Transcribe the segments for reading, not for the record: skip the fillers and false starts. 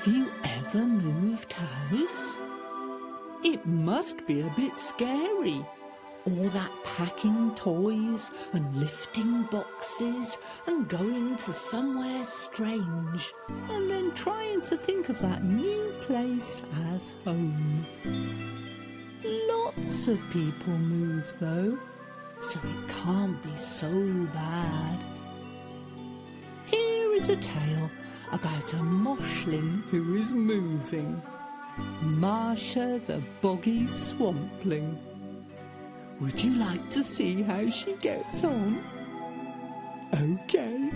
you ever moved house? It must be a bit scary. All that packing toys and lifting boxes and going to somewhere strange and then trying to think of that new place as home. Lots of people move though, so it can't be so bad. Here is a tale about a moshling who is moving. Marsha the boggy swampling. Would you like to see how she gets on? OK,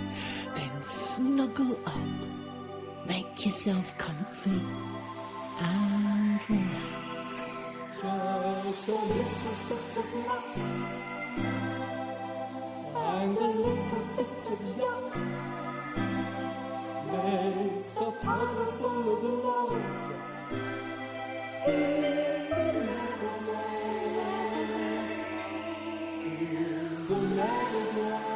then snuggle up, make yourself comfy and relax. Just a little bit of luck and a little bit of yuck makes a puddle full of love in the Neverland, in the Neverland.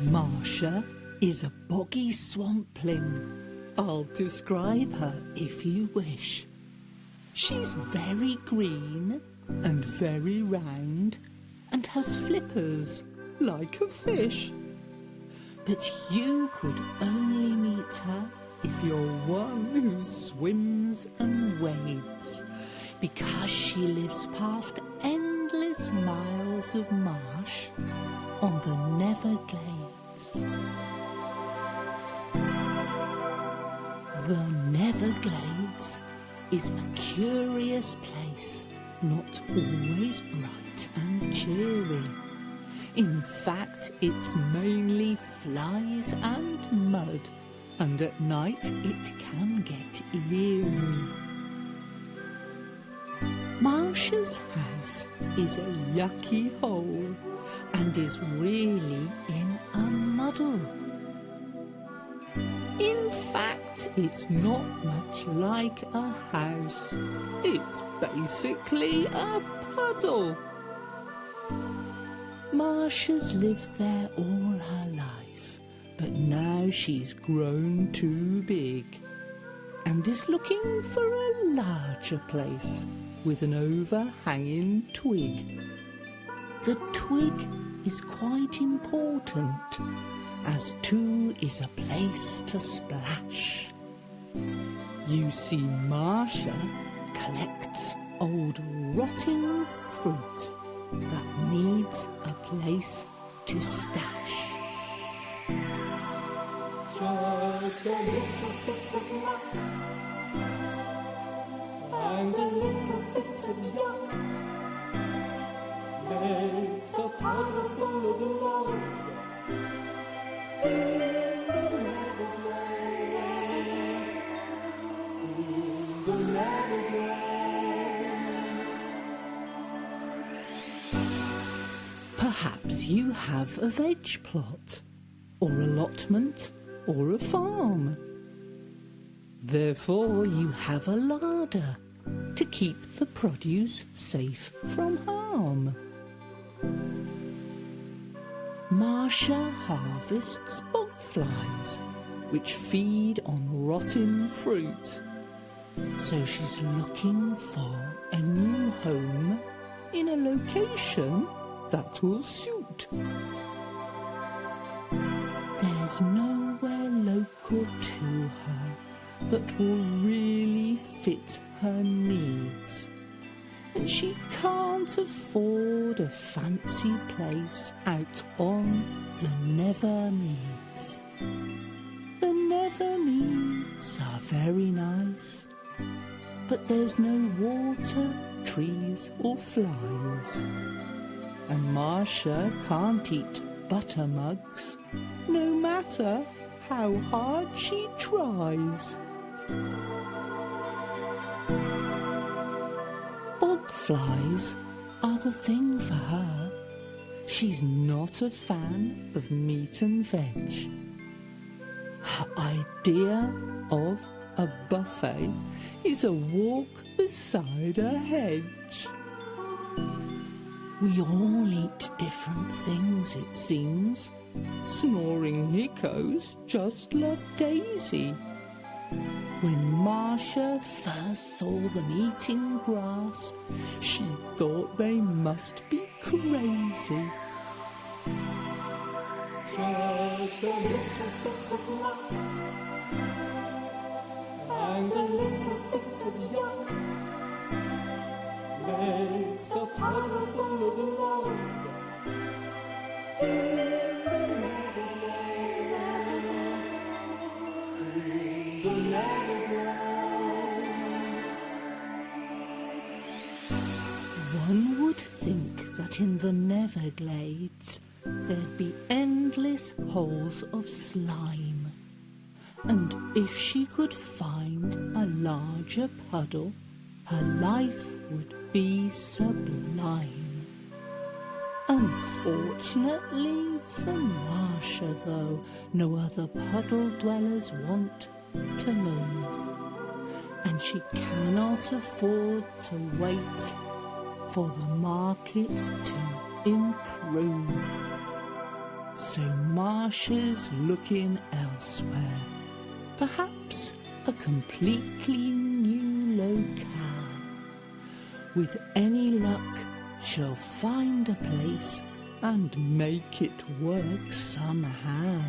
Marsha is a boggy swampling. I'll describe her if you wish. She's very green and very round and has flippers like a fish. But you could only meet her if you're one who swims and wades, because she lives past endless miles of marsh on the Neverglades. The Neverglades is a curious place, not always bright and cheery. In fact, it's mainly flies and mud, and at night it can get eerie. Marsha's house is a yucky hole and is really in a muddle. In fact, it's not much like a house. It's basically a puddle. Marsha's lived there all her life, but now she's grown too big and is looking for a larger place with an overhanging twig. The twig is quite important, as two is a place to splash. You see, Marsha collects old rotting fruit that needs a place to stash. Just a little bit of luck and a little bit of yuck makes a puddle full of love in the Neverland, in the Neverland. Perhaps you have a veg plot, or allotment, or a farm. Therefore you have a larder to keep the produce safe from harm. Marsha harvests bogflies, which feed on rotten fruit. So she's looking for a new home in a location that will suit. There's nowhere local to her that will really fit her needs, and she can't afford a fancy place out on the Nevermeads. The Nevermeads are very nice, but there's no water, trees or flies. And Marsha can't eat buttermugs, no matter how hard she tries. Bogflies are the thing for her. She's not a fan of meat and veg. Her idea of a buffet is a walk beside a hedge. We all eat different things, it seems. Snoring hiccos just love Daisy. When Marsha first saw them eating grass, she thought they must be crazy. Just a little bit of luck and a little bit of yuck makes a puddle full of love in the Neverland. The Neverland. One would think that in the Neverglades there'd be endless holes of slime, and if she could find a larger puddle, her life would be sublime. Unfortunately for Marsha, though, no other puddle dwellers want to move, and she cannot afford to wait for the market to improve. So Marsha's looking elsewhere, perhaps a completely new locale. With any luck, she'll find a place and make it work somehow.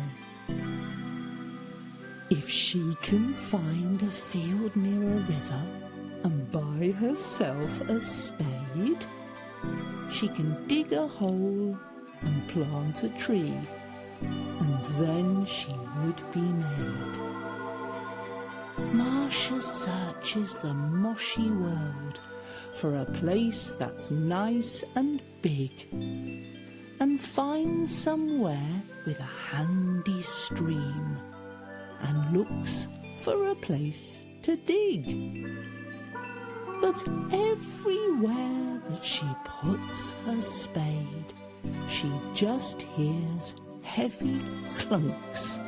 If she can find a field near a river and buy herself a spade, she can dig a hole and plant a tree, and then she would be made. Marsha searches the moshy world for a place that's nice and big, and finds somewhere with a handy stream, and looks for a place to dig. But everywhere that she puts her spade, she just hears heavy clunks,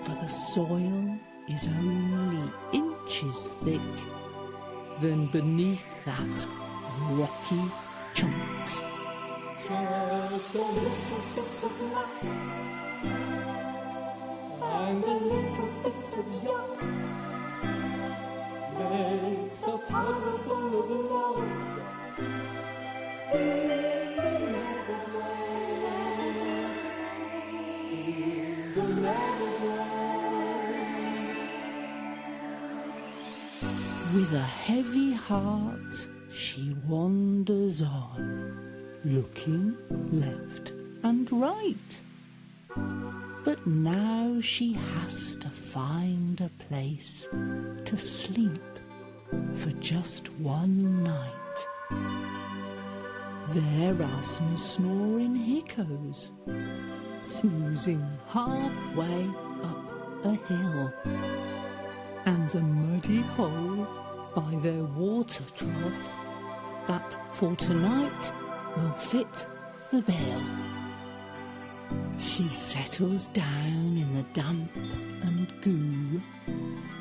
for the soil is only inches thick. Then beneath that, rocky chunks. Just a little bit of luck and a little bit of yuck makes a puddle full of love in the Neverland. In the Neverland. With a heavy heart, she wanders on, looking left and right. But now she has to find a place to sleep for just one night. There are some snoring hiccos, snoozing halfway up a hill, and a muddy hole by their water trough that for tonight will fit the bill. She settles down in the damp and goo,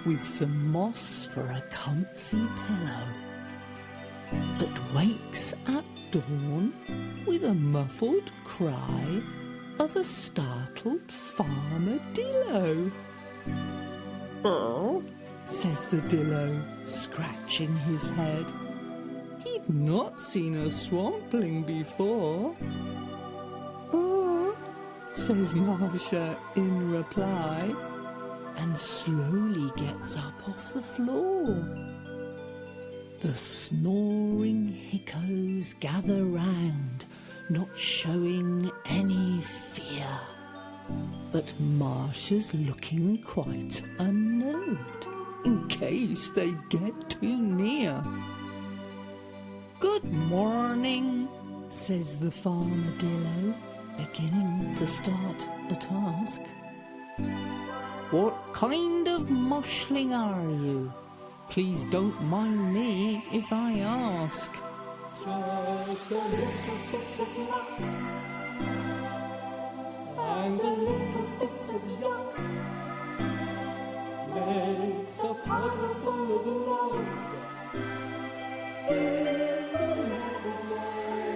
with some moss for a comfy pillow, but wakes at dawn with a muffled cry of a startled farmadillo. "Oh," says the dillo, scratching his head. He'd not seen a swampling before. "Oh," says Marsha in reply, and slowly gets up off the floor. The snoring hiccos gather round, not showing any fear. But Marsha's looking quite unnerved, in case they get too near. "Good morning," says the farmadillo, beginning to start a task. "What kind of mushling are you? Please don't mind me if I ask." Just a little bit of luck and a little bit of yuck makes a puddle full of love in the Neverland.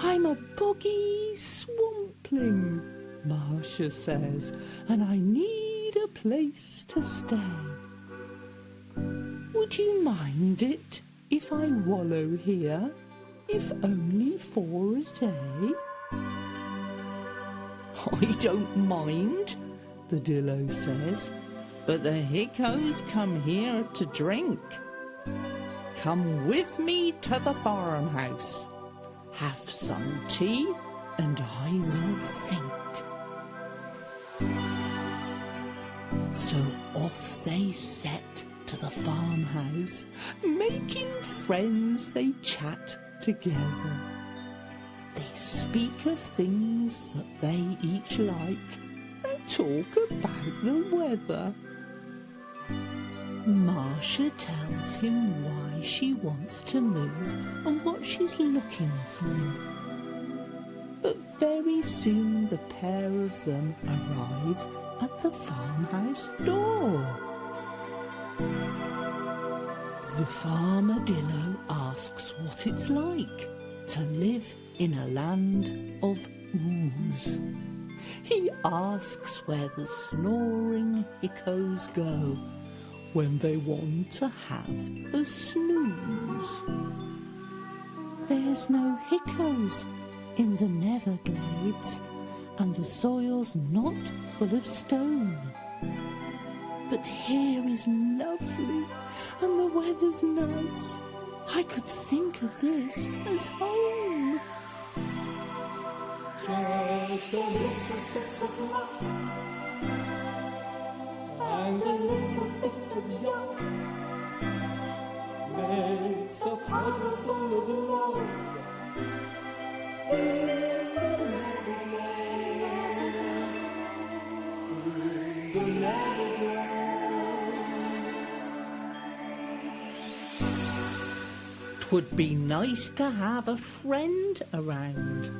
I'm a boggy swampling, Marsha says, and I need a place to stay. Would you mind it if I wallow here, if only for a day? I don't mind, the Dillo says, but the hiccos come here to drink. Come with me to the farmhouse. Have some tea and I will think. So off they set to the farmhouse. Making friends, they chat together. They speak of things that they each like and talk about the weather. Marsha tells him why she wants to move and what she's looking for. But very soon the pair of them arrive at the farmhouse door. The farmadillo asks what it's like to live in a land of ooze. He asks where the snoring hiccos go when they want to have a snooze. There's no hiccos in the Neverglades, and the soil's not full of stone. But here is lovely, and the weather's nice. I could think of this as home. Just a little bit of luck and a little bit of yuck makes a puddle full of love in the Neverland. The Neverland. 'Twould be nice to have a friend around,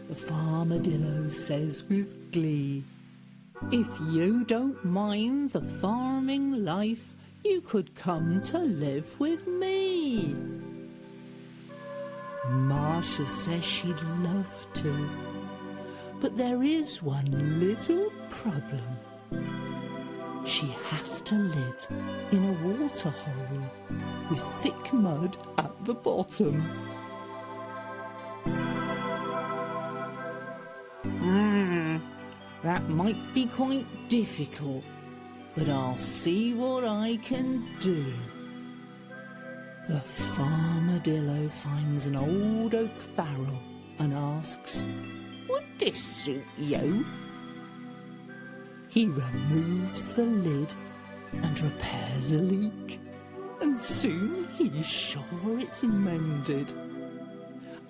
the farmadillo says with glee. If you don't mind the farming life, you could come to live with me. Marsha says she'd love to, but there is one little problem. She has to live in a waterhole with thick mud at the bottom. That might be quite difficult, but I'll see what I can do. The farmadillo finds an old oak barrel and asks, "Would this suit you?" He removes the lid and repairs a leak, and soon he's sure it's mended.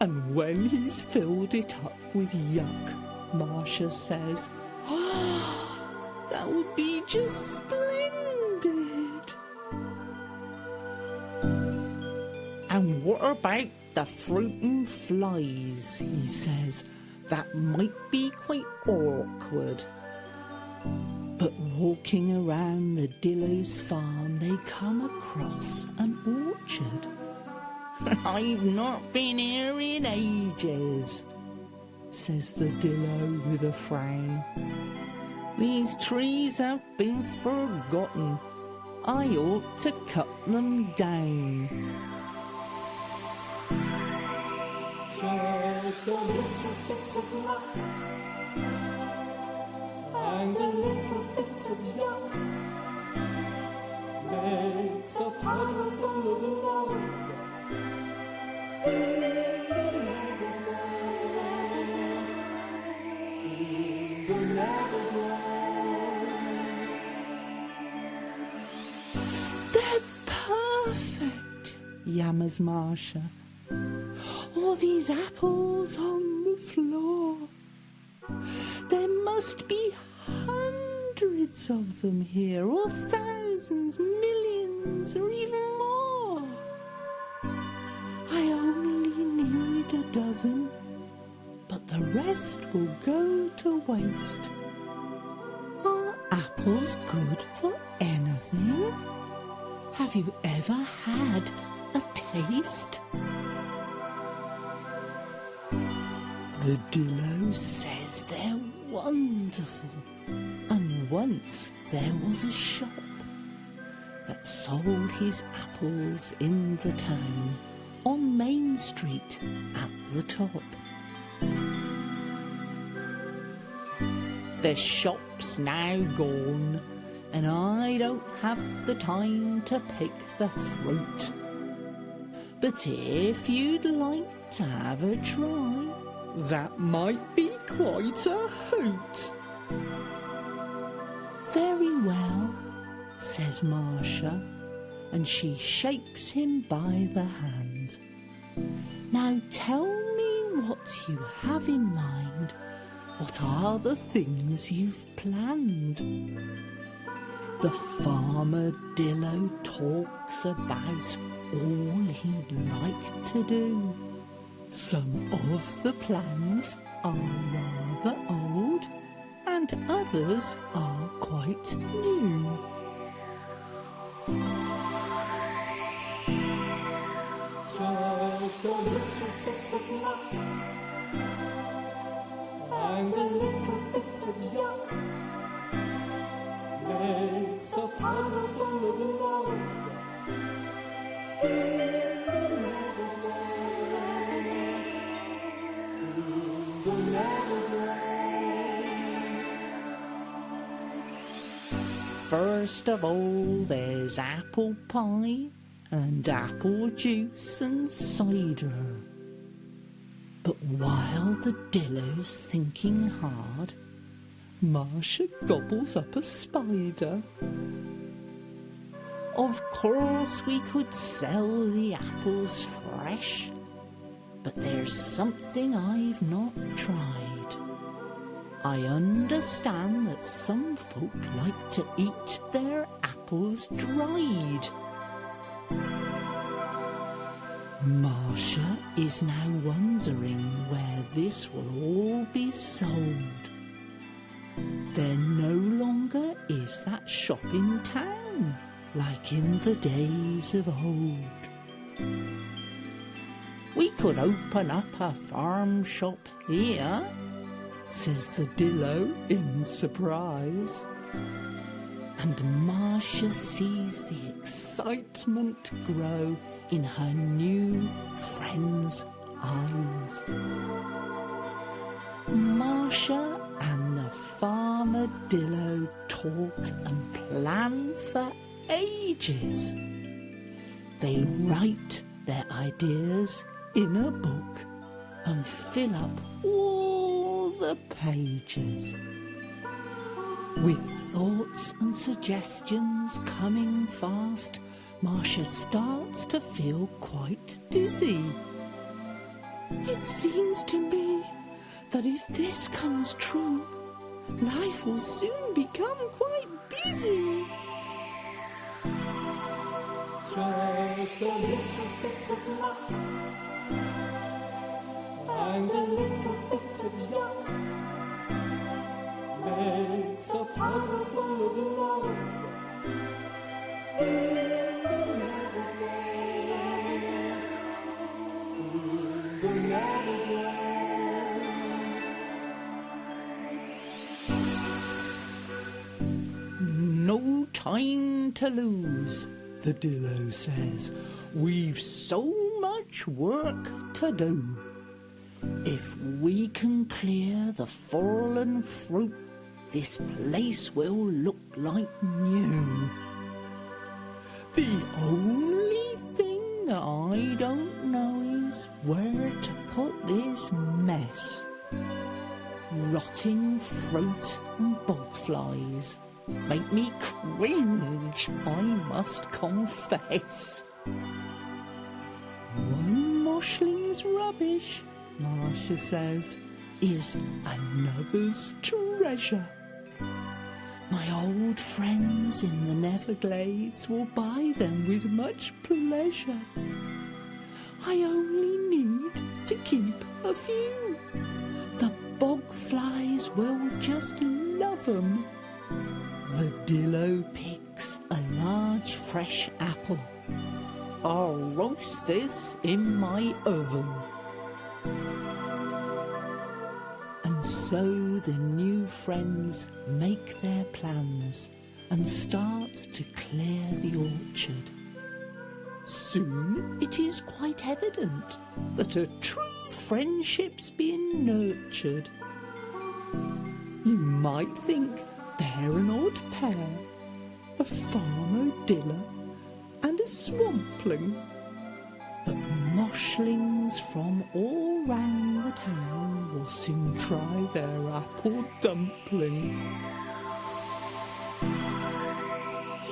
And when he's filled it up with yuck, Marsha says, that would be just splendid. And what about the fruit and flies, he says. That might be quite awkward. But walking around the Dillo's farm, they come across an orchard. I've not been here in ages, says the Dillo with a frown. These trees have been forgotten. I ought to cut them down. Just a little bit of luck and a little bit of yuck makes a puddle full of love in the Neverland. The Neverland. They're perfect, yammers Marsha. All these apples on the floor. There must be hundreds of them here, or thousands, millions, or even more. I only need a dozen, but the rest will go to waste. Are apples good for anything? Have you ever had a taste? The Dillo says they're wonderful, and once there was a shop that sold his apples in the town on Main Street at the top. The shop's now gone, and I don't have the time to pick the fruit. But if you'd like to have a try, that might be quite a hoot. Very well, says Marsha, and she shakes him by the hand. Now tell me what you have in mind. What are the things you've planned? The farmer Dillo talks about all he'd like to do. Some of the plans are rather old, and others are quite new. Just a little bit of luck and a little bit of yuck makes a powder full of love in the Neverland. The Neverland. First of all, there's apple pie and apple juice and cider. But while the Dillo's thinking hard, Marsha gobbles up a spider. Of course we could sell the apples fresh, but there's something I've not tried. I understand that some folk like to eat their apples dried. Marsha is now wondering where this will all be sold. There no longer is that shop in town, like in the days of old. We could open up a farm shop here, says the Dillo in surprise. And Marsha sees the excitement grow in her new friend's eyes. Marsha and the farmer Dillo talk and plan for ages. They write their ideas in a book and fill up all the pages. With thoughts and suggestions coming fast, Marsha starts to feel quite dizzy. It seems to me that if this comes true, life will soon become quite busy. Just a little bit of luck and a little bit of yuck makes a powder full of love in the Neverland. The Neverland. No time to lose, the Dillo says. We've so much work to do. If we can clear the fallen fruit, this place will look like new. The only thing that I don't know is where to put this mess. Rotting fruit and bog flies make me cringe, I must confess. One moshling's rubbish, Marsha says, is another's treasure. My old friends in the Neverglades will buy them with much pleasure. I only need to keep a few. The bog flies will just love 'em. The Dillo picks a large fresh apple. I'll roast this in my oven. And so the new friends make their plans and start to clear the orchard. Soon it is quite evident that a true friendship's been nurtured. You might think they're an odd pair, a farmodilla and a swampling, but moshlings from all round the town will soon try their apple dumpling.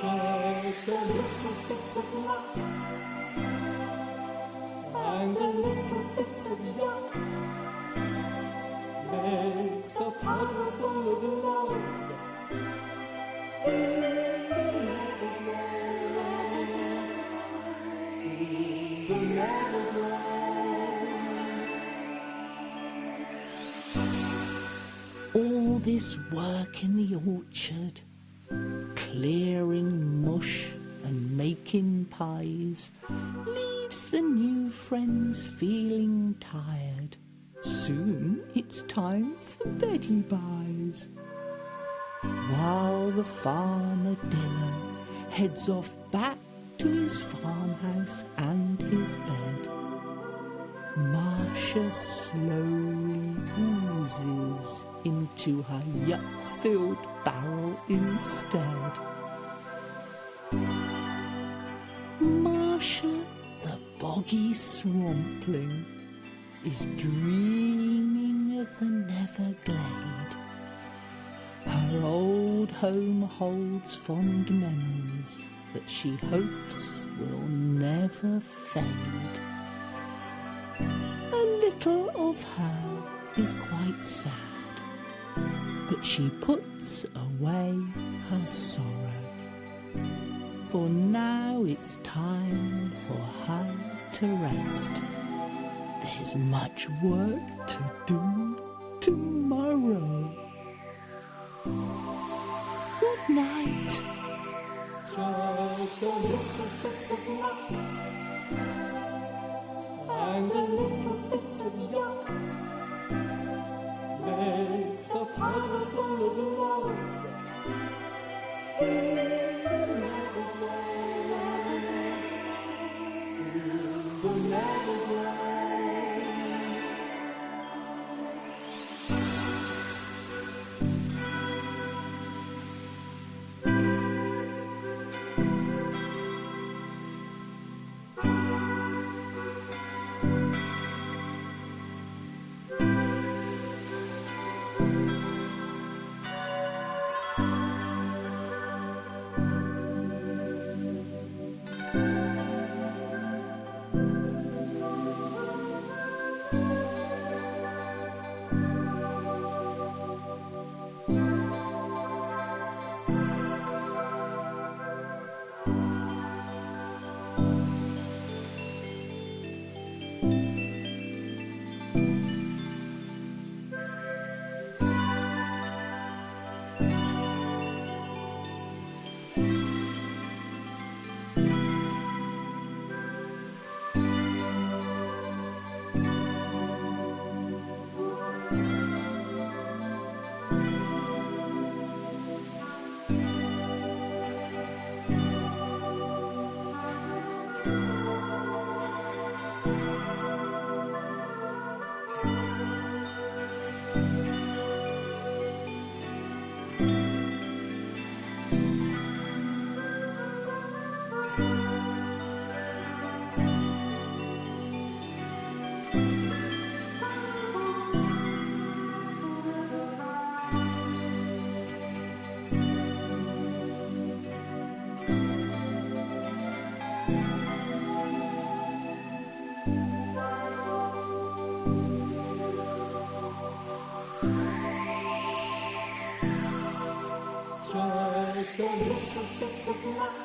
Just a little bit of luck and a little bit of yuck makes a puddle full of love in the Neverland. The Neverland. All this work in the orchard, clearing mush and making pies, leaves the new friends feeling tired. Soon it's time for beddy buys. While the farmadillo heads off back to his farmhouse and his bed, Marsha slowly oozes into her yuck-filled barrel instead. Marsha, the boggy swampling, is dreaming of the Neverglade. Her old home holds fond memories that she hopes will never fade. A little of her is quite sad, but she puts away her sorrow, for now it's time for her to rest. There's much work to do tomorrow. Good night. Just a little bit of luck and a little bit of yuck makes a puddle full of love in the Neverland. In the Neverland. Just a little bit of luck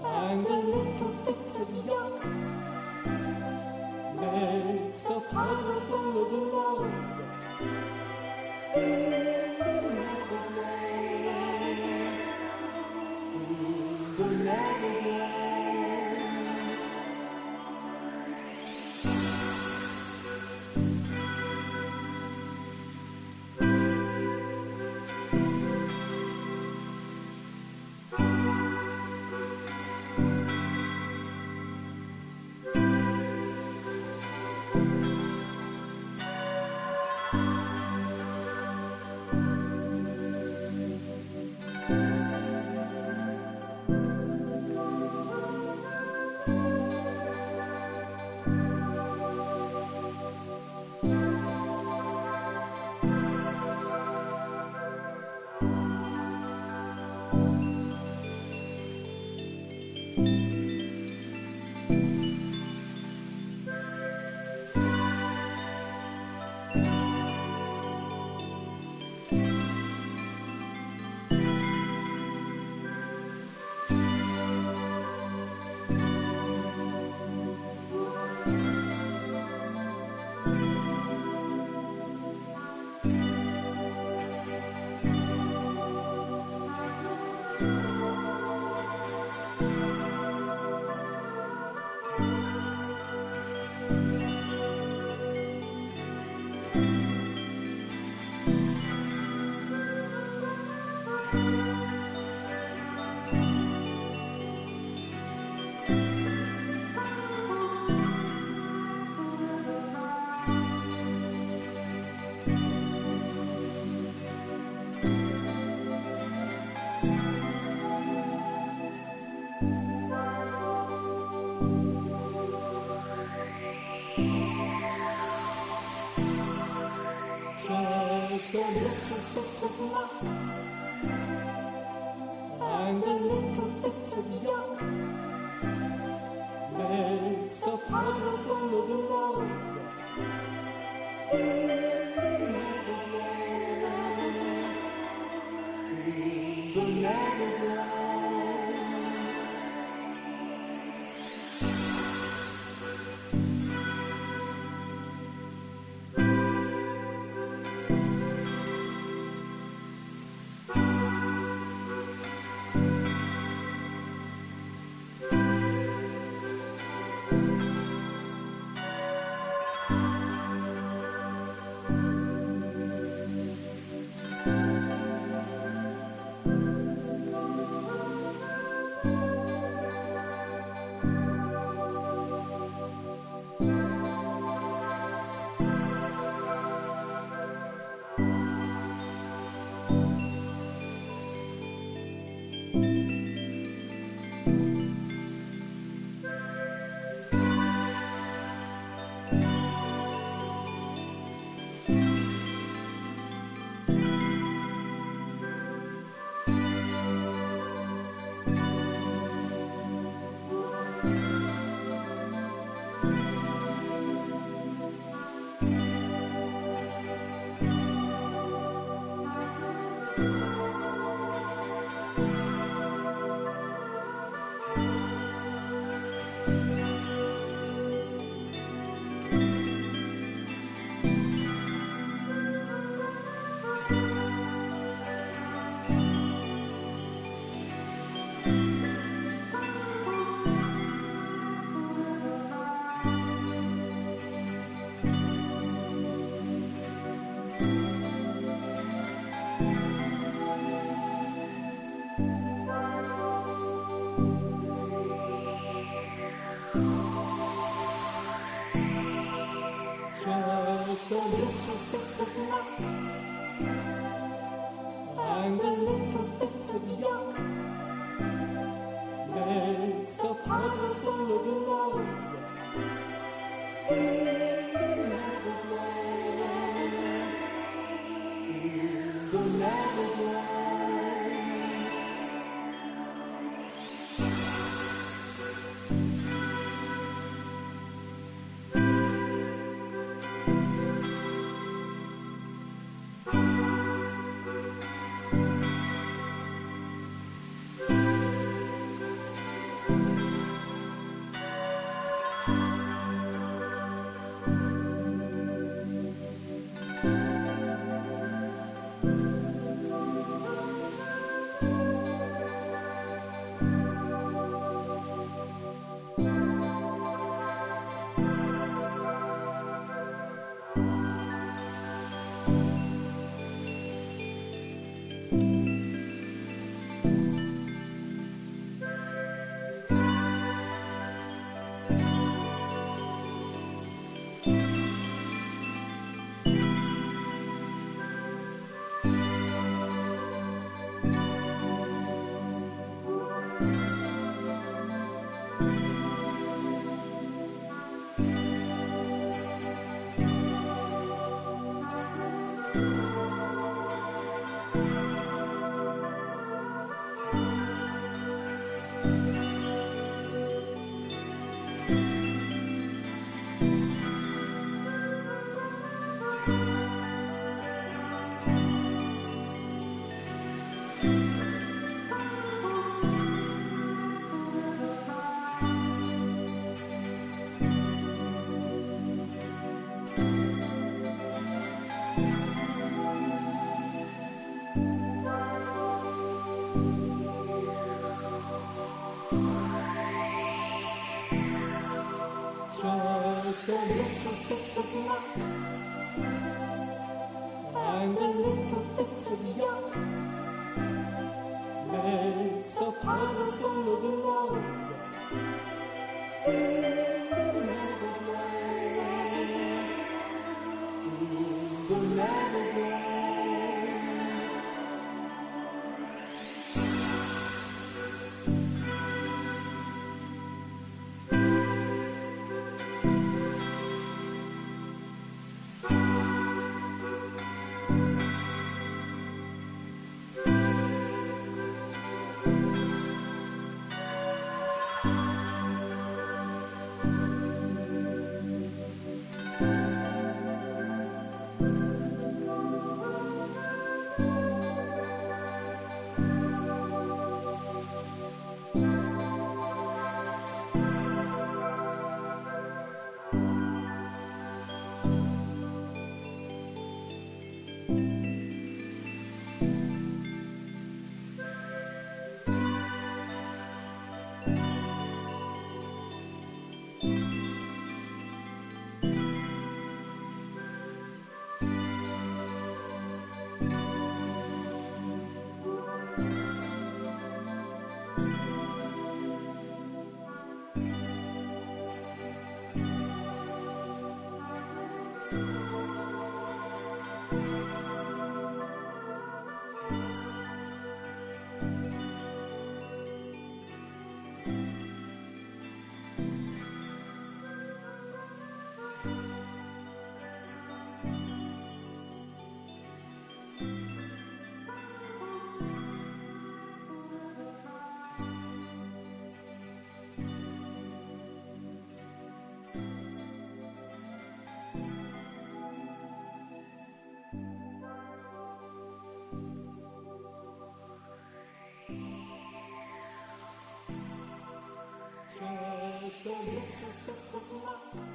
and a little bit of yuck makes a puddle full of love in the Neverland. In the Neverland. Just a little bit of luck and a little bit of yuck makes a puddle full of love in the Neverland. In the Neverland. Just a little bit of luck and a little bit of yuck makes a puddle full of love in the Neverland. In the Neverland. Just a little bit of luck and a little bit of yuck makes a puddle full of love in the Neverland. In the Neverland. Just a little bit of luck